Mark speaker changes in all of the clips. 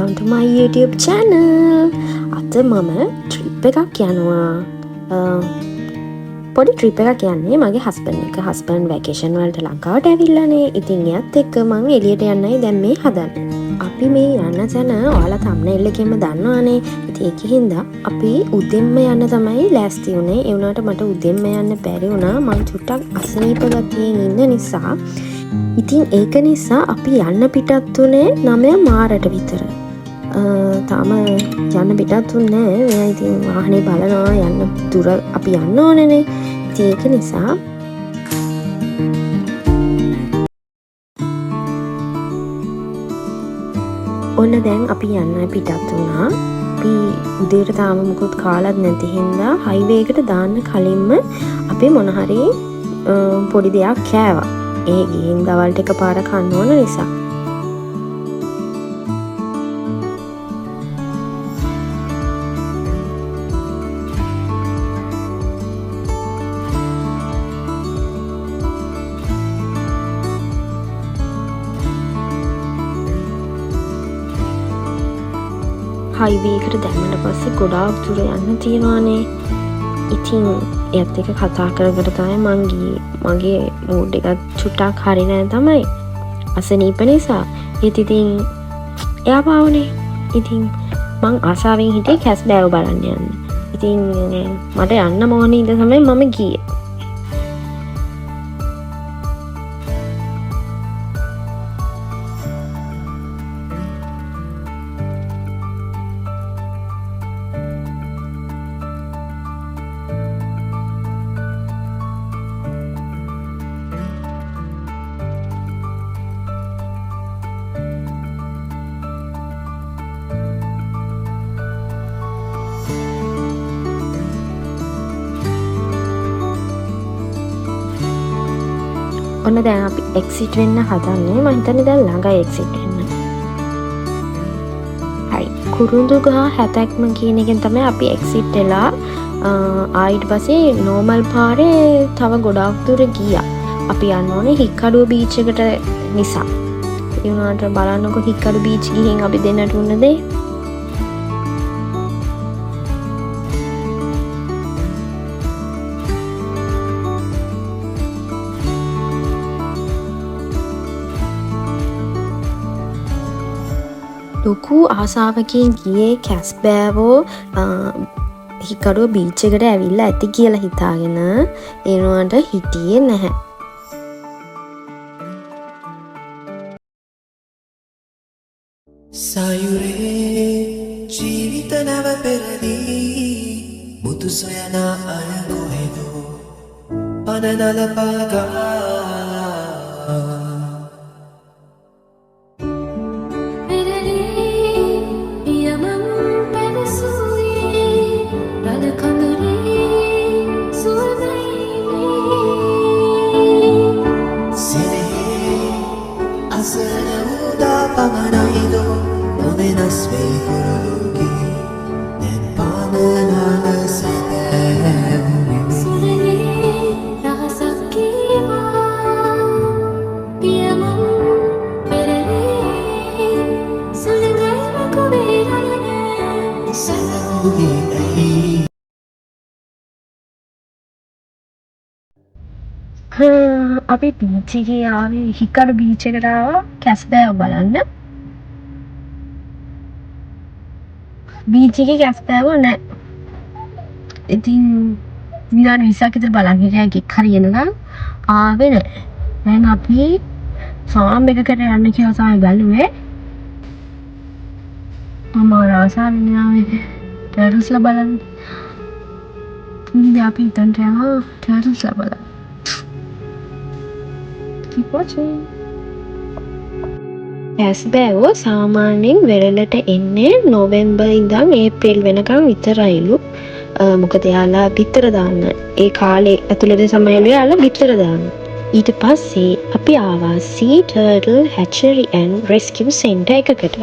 Speaker 1: welcome to my YouTube channel. අද මම trip එකක් යනවා. පොඩි ට්‍රිප් එකක් යන්නේ මගේ හස්බන්ඩ් එක. හස්බන්ඩ් වැකේෂන් වලට ලංකාවට ඇවිල්ලානේ. ඉතින් එයත් එක්ක මම එළියට යන්නයි දැන් මේ හදන්නේ. අපි මේ යන්න තැන ඔයාලා thumbnail එකෙන්ම දන්නවනේ. ඉතින් ඒකින්ද අපි උදෙන්ම යන්න තමයි ලෑස්ති වුනේ. ඒ වුණාට මට උදෙන්ම යන්න බැරි වුණා. මම චුට්ටක් අසනීප ගතියෙන් ඉන්න නිසා. ඉතින් ඒක නිසා අපි යන්න පිටත් වුණේ 9 මාරට විතර. තාම යන්න පිටත් වුණේ නෑ. මෙයා ඉතින් වාහනේ බලනවා යන්න දුර අපි යන්න ඕනේනේ. ඉතින් ඒක නිසා ඔන්න දැන් අපි යන්න පිටත් වුණා. අපි උදේට තාම මුකුත් කාලත් නැති හින්දා හයිවේ එකට දාන්න කලින්ම අපි මොන හරි පොඩි දෙයක් කෑවා. ඒ ගිහින් දවල්ට එකපාර කන්න ඕන නිසා. හයිවේ එකට දැම්මට පස්සේ ගොඩාක් දුර යන්න තියෙනවානේ. ඉතින් එයත් එක කතා කර තමයි මං ගියේ. මගේ මූඩ් එකත් චුට්ටක් හරි නෑ තමයි. අසනීප නිසා. ඒත් ඉතින් එයා පාවනේ. ඉතින් මං ආසාවෙන් හිටියේ කැස් බෑව බලන්න යන්න. ඉතින් මට යන්න මොන ඉඳ තමයි මම ගියේ. ඔන්න දැන් අපි එක්සිට් වෙන්න හදන්නේ. මම හිතන්නේ දැන් ළඟයි එක්සිට් වෙන්න. හරි. කුරුඳුගහ හැතැක්ම කියන එකෙන් තමයි අපි එක්සිට් වෙලා ආයිත් පස්සේ නෝමල් පාරේ තව ගොඩාක් දුර ගියා. අපි යන්න ඕනේ හික්කඩුව බීච් එකට නිසා. ඒ වුණාට බලන්නකො හික්කඩුව බීච් ගිහින් අපි දෙන්නට උන්න දේ. ලොකු ආසාවකින් ගියේ කැස් බෑවෝ හිකඩුව බීච් එකට ඇවිල්ලා ඇති කියලා හිතාගෙන ඒනවට හිටියේ නැහැ.
Speaker 2: සයුරේ ජීවිත නැව පෙරදී මුතු සොයන අය කොහෙදෝ පනනල පාගා
Speaker 1: අපි බීච් එකේ ආවේ හික්කඩුව බීච් එකට ආවා කැස් බෑව බලන්න. බීච් එකේ කැස් බෑව නැහැ. ඉතින් විනාඩි 20ක් විතර බලන් හිටියා එකක් හරියනකම් ආවේ නැහැ. දැන් අපි ෆාම් එකකට යන්න කියලා තමයි බැලුවේ. මම ආසාවෙන් ආවේ ටර්ටල්ස්ලා බලන්න. ඉතින් අපි හිතන්න යනවා ටර්ටල්ස්ලා බලන්න. Keep watching. කැස් බෑවෝ සාමාන්‍යයෙන් වෙරළට එන්නේ නොවැම්බර් ඉඳන් ඒප්‍රිල් වෙනකම් විතරයිලු. මොකද යාලා බිත්තර දාන්න. ඒ කාලේ ඇතුළත තමයි යාලා බිත්තර දාන්න. ඊට පස්සේ අපි ආවා Sea Turtle Hatchery and Rescue Center එකකට.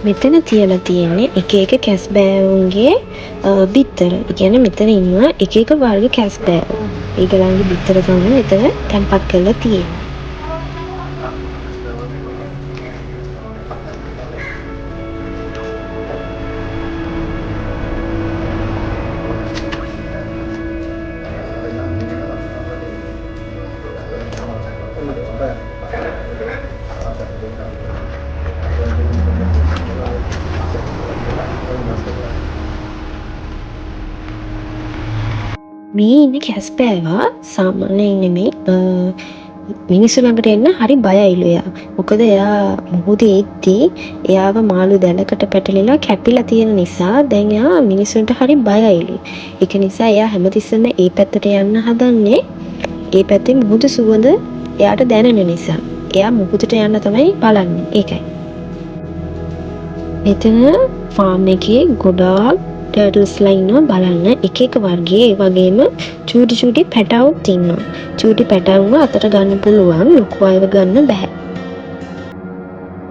Speaker 1: මෙතන තියලා තියෙන්නේ එක එක කැස් බෑවුන්ගේ බිත්තර. ඒ කියන්නේ මෙතන ඉන්නවා එක එක වර්ග කැස් බෑවෝ. ඒගොල්ලන්ගේ බිත්තර තමයි මෙතන තැන්පත් කරලා තියෙන්නේ. මේ ඉන්න කැස්පෑවා සාමාන්‍යයෙන් නෙමෙයි මිනිස්සු ළඟට එන්න හරි බයයිලු එයා. මොකද එයා මුහුදේ එද්දී එයාව මාළු දැලකට පැටලිලා කැපිලා තියෙන නිසා දැන් එයා මිනිස්සුන්ට හරි බයයිලු. ඒක නිසා එයා හැමතිස්සෙම ඒ පැත්තට යන්න හදන්නේ. ඒ පැත්තේ මුහුදු සුවඳ එයාට දැනෙන නිසා. එයා මුහුදට යන්න තමයි බලන්නේ. ඒකයි. මෙතන ෆාම් එකේ ගොඩාක් ටර්ටල්ස්ලා ඉන්නවා බලන්න. එක එක වර්ගයේ ඒ වගේම චූටි චූටි පැටවුත් ඉන්නවා. චූටි පැටවුන්ව අතට ගන්න පුළුවන්, ලොකු අයව ගන්න බෑ.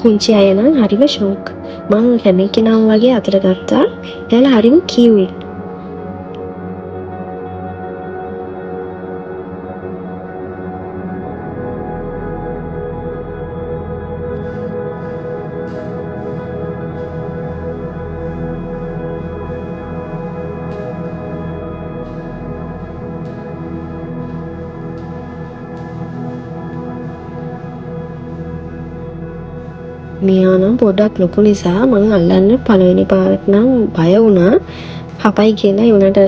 Speaker 1: පුංචි අය නම් හරිම ෂෝක්. මං හැම කෙනාම වගේ අතට ගත්තා. එයාලා හරිම කියුට්. මෙයා නම් පොඩ්ඩක් ලොකු නිසා මං අල්ලන්න පළවෙනි පාරට නම් බය වුණා. හපයි කියලා ඒ උනට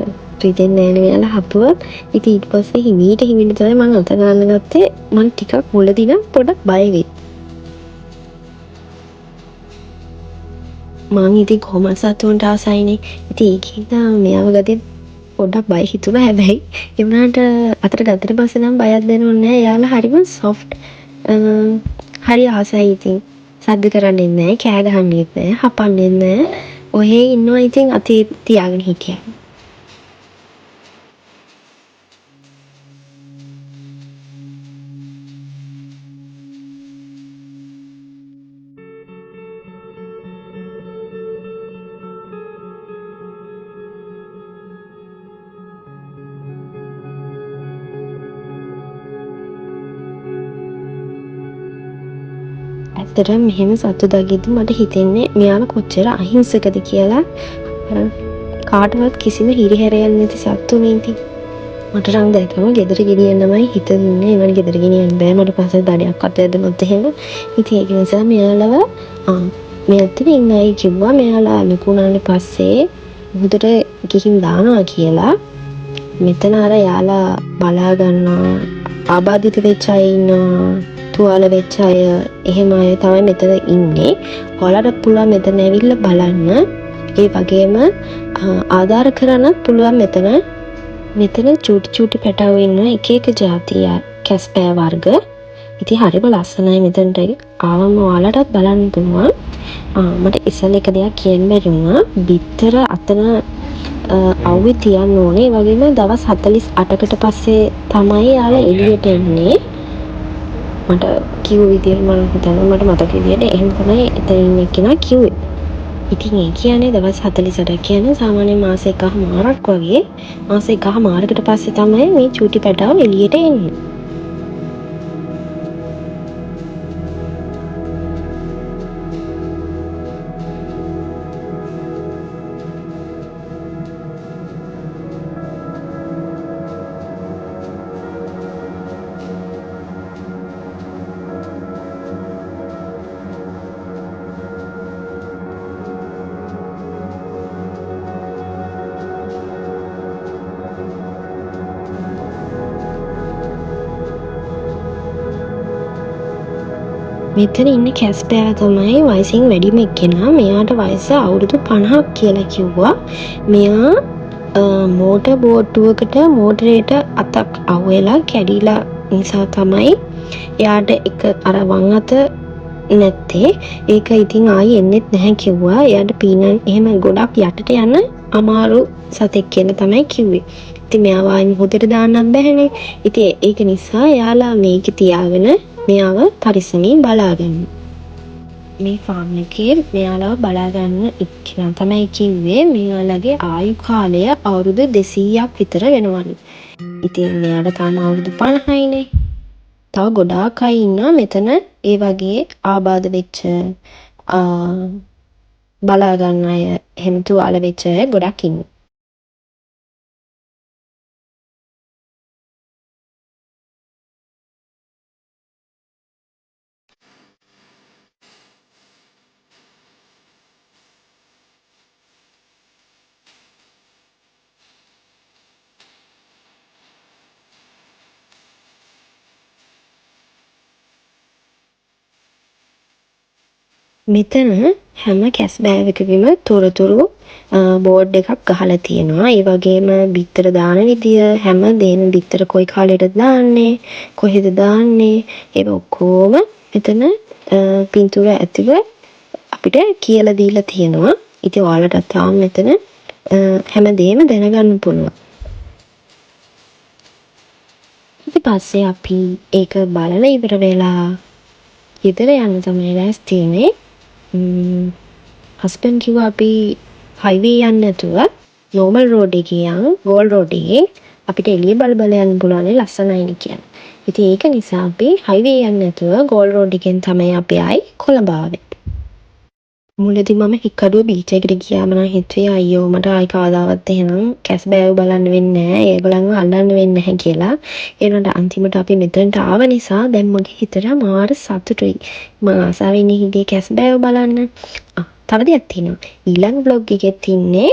Speaker 1: රිදෙන්නේ නැහැ නේ මෙයාලා හපුවා. ඉතින් ඊට පස්සේ හිමීට තමයි මං අත ගන්න ගත්තේ. මං ටිකක් මුලදී නම් පොඩ්ඩක් බය වෙයි. මං ඉතින් කොහොමද සතුන්ට ආසයිනේ. ඉතින් ඒකින්ද මෙයාව ගත්තේ පොඩ්ඩක් බය හිතුණා. හැබැයි ඒ වුණාට අතට ගත්තට පස්සේ නම් බයක් දැනුන්නේ නැහැ. එයාලා හරිම සොෆ්ට්. හරි ආසයි ඉතින්. සද්ද කරන්නෙත් නැහැ, කෑ ගහන්නෙත් නැහැ, හපන්නෙත් නැහැ. ඔහේ ඉන්නවා ඉතින් අතේ තියාගෙන හිටියා. ඇත්තටම මෙහෙම සතු දකිද්දි මට හිතෙන්නේ මෙයාලා කොච්චර අහිංසකද කියලා. කාටවත් කිසිම හිරිහැරයක් නැති සත්තුනේ ඉතින්. මට නම් දැක්කම ගෙදර ගෙනියන්නමයි හිතෙන්නේ. ඒවනේ ගෙදර ගෙනියන්න බෑ. මට පස්සේ දඩයක්වත් වැදුනොත් එහෙම. ඉතින් ඒක නිසා මෙයාලව මෙතන ඉන්න අය කිව්වා මෙයාලා ලොකු වුණාට පස්සේ මුහුදට ගිහින් දානවා කියලා. මෙතන අර යාලා බලා ගන්නවා. ආබාධිත වෙච්ච අය ඉන්නවා. තුවාල වෙච්ච අය එහෙම අය තමයි මෙතන ඉන්නේ. ඔයාලට පුළුවන් මෙතන ඇවිල්ලා බලන්න. ඒ වගේම ආධාර කරන්නත් පුළුවන් මෙතන. මෙතන චූටි චූටි පැටවෝ ඉන්නවා. එක එක ජාතිය කැස්පෑ වර්ග. ඉතින් හරිම ලස්සනයි මෙතනට ආවම ඔයාලටත් බලන්න පුළුවන්. මට ඉස්සෙල්ලා එක දෙයක් කියන්න බැරි වුණා. බිත්තර අතන අවුවේ තියන්න ඕනේ. ඒ වගේම දවස් 48කට පස්සේ තමයි යාලා එළියට එන්නේ. මට කිව්ව විදියට මම හිතන්නේ මට මතක විදියට එහෙම තමයි එතන ඉන්න කෙනා කිව්වේ. ඉතින් ඒ කියන්නේ දවස් 48 කියන්නේ සාමාන්‍ය මාස එකමාරක් වගේ. මාස එකමාරකට පස්සේ තමයි මේ චූටි පැටවෝ එළියට එන්නේ. මෙතන ඉන්න කැස්පෑව තමයි වයසින් වැඩිම එක්කෙනා. මෙයාට වයස අවුරුදු 50ක් කියලා කිව්වා. මෙයා මෝටර් බෝට්ටුවකට මෝටරේට අතක් අහුවෙලා කැඩිලා නිසා තමයි එයාට එක අර වම් අත නැත්තේ. ඒක ඉතින් ආයි එන්නෙත් නැහැ කිව්වා. එයාට පීනන් එහෙම ගොඩක් යටට යන්න අමාරු සතෙක් කියලා තමයි කිව්වේ. ඉතින් මෙයාව ආයි මුහුදට දාන්නත් බැහැනේ. ඉතින් ඒක නිසා එයාලා මේක තියාගෙන මෙයාව පරිස්සමින් බලාගන්න. මේ ෆාම් එකේ මෙයාලව බලාගන්න එක්කෙනා තමයි කිව්වේ මෙයාලගේ ආයු කාලය අවුරුදු 200ක් විතර වෙනවලු. ඉතින් මෙයාට තාම අවුරුදු 50යිනේ. තව ගොඩාක් අය ඉන්නවා මෙතන ඒ වගේ ආබාධ වෙච්ච බලා ගන්න අය එහෙම තුවාල වෙච්ච අය ගොඩක් ඉන්නවා. මෙතන හැම කැස්බෑවකගේම තොරතුරු බෝඩ් එකක් ගහලා තියෙනවා. ඒ වගේම බිත්තර දාන විදිය, හැම දේම බිත්තර කොයි කාලෙටද දාන්නේ, කොහෙද දාන්නේ, ඒක ඔක්කොම මෙතන පින්තූර ඇතුළ අපිට කියලා දීලා තියෙනවා. ඉතින් ඔයාලට තාම මෙතන හැම දේම දැනගන්න පුළුවන්. ඊට පස්සේ අපි ඒක බලලා ඉවර වෙලා ගෙදර යන්න තමයි ලෑස්ති වෙන්නේ. හස්බන්ඩ් කිව්වා අපි හයිවේ යන්න නැතුව නෝමල් රෝඩ් එකේ යන් ගෝල් රෝඩ් එකේ අපිට එළිය බල බල යන්න පුළුවන් ලස්සනයිනේ කියන්නේ. ඉතින් ඒක නිසා අපි හයිවේ යන්න නැතුව ගෝල් රෝඩ් එකෙන් තමයි අපි ආයි කොළඹ ආවේ. මුලදී මම හික්කඩුව බීච් එකට ගියාම නම් හිතුවේ අයියෝ මට ආයි කවදාවත් එහෙනම් කැස්බෑව බලන්න වෙන්නේ නැහැ. ඒගොල්ලන්ව අල්ලන්න වෙන්නේ නැහැ කියලා. ඒ වුණාට අන්තිමට අපි මෙතනට ආව නිසා දැන් මගේ හිතට මාර සතුටුයි. මම ආසාවෙන් හිටියේ කැස්බෑව බලන්න. තව දෙයක් තියෙනවා. ඊළඟ vlog එකෙත් ඉන්නේ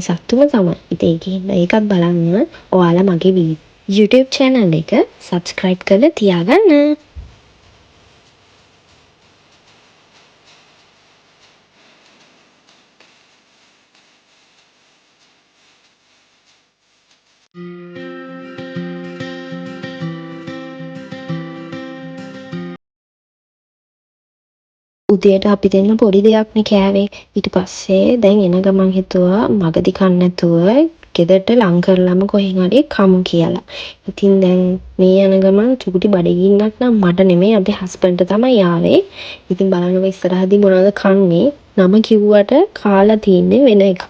Speaker 1: සත්තුම තමයි. ඉතින් ඒකත් බලන්න ඔයාලා මගේ YouTube channel එක subscribe කරලා තියාගන්න. උදේට අපි දෙන්න පොඩි දෙයක්නේ කෑවේ. ඊට පස්සේ දැන් එන ගමන් හිතුවා මගදී කන්න නැතුව ගෙදරට ලං කරලම කොහෙන් හරි කමු කියලා. ඉතින් දැන් මේ යන ගමන් චුටි බඩගින්නක් නම් මට නෙමෙයි අපේ හස්බන්ඩ්ට තමයි ආවේ. ඉතින් බලන්න ඉස්සරහදී මොනවද කන්නේ. නම කිව්වට කාලා තින්නේ වෙන එකක්.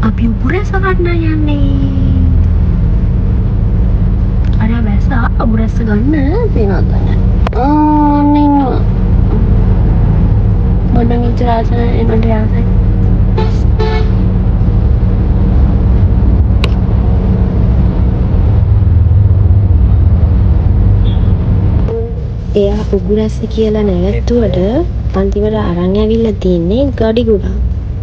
Speaker 1: අපි උගුරැස ගන්න යන්නේ. අර වැස උගුරැස ගන්න වෙනවද නැහැ. බඩන් ඉතරාස එනට යාසයි. එයා උගුරැස කියලා නැවැත්තුවට අන්තිමට අරන් ඇවිල්ලා තින්නේ ගඩිගුඩා.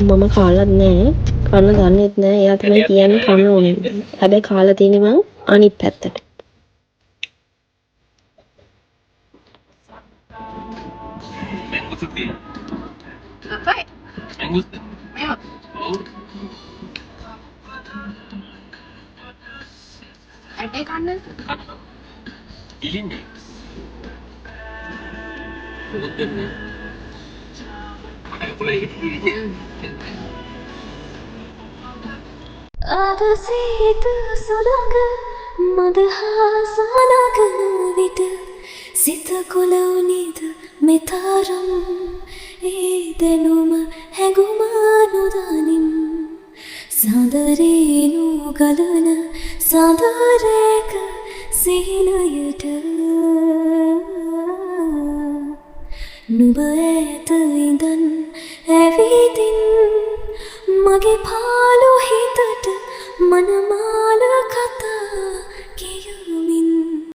Speaker 1: මම කාලත් නැහැ. කන්න දන්නෙත් නැහැ. එයා තමයි කියන්නේ කන්න ඕනේ. හැබැයි කාලා තියෙන්නේ මං අනිත් පැත්තට. ඇටේ කන්න ඉලින්නේ. මොකදන්නේ?
Speaker 3: අද සීත සුළඟ මදහාසනග විට සිත කොළවුනිද මෙතරම් ඒ දැනුම හැඟුම නොදනින් සඳරේනු ගලන සඳරේක සිහිනයට නුඹ ඇත ඉඳන් ඇවිදින් මගේ පාළු හිතට මනම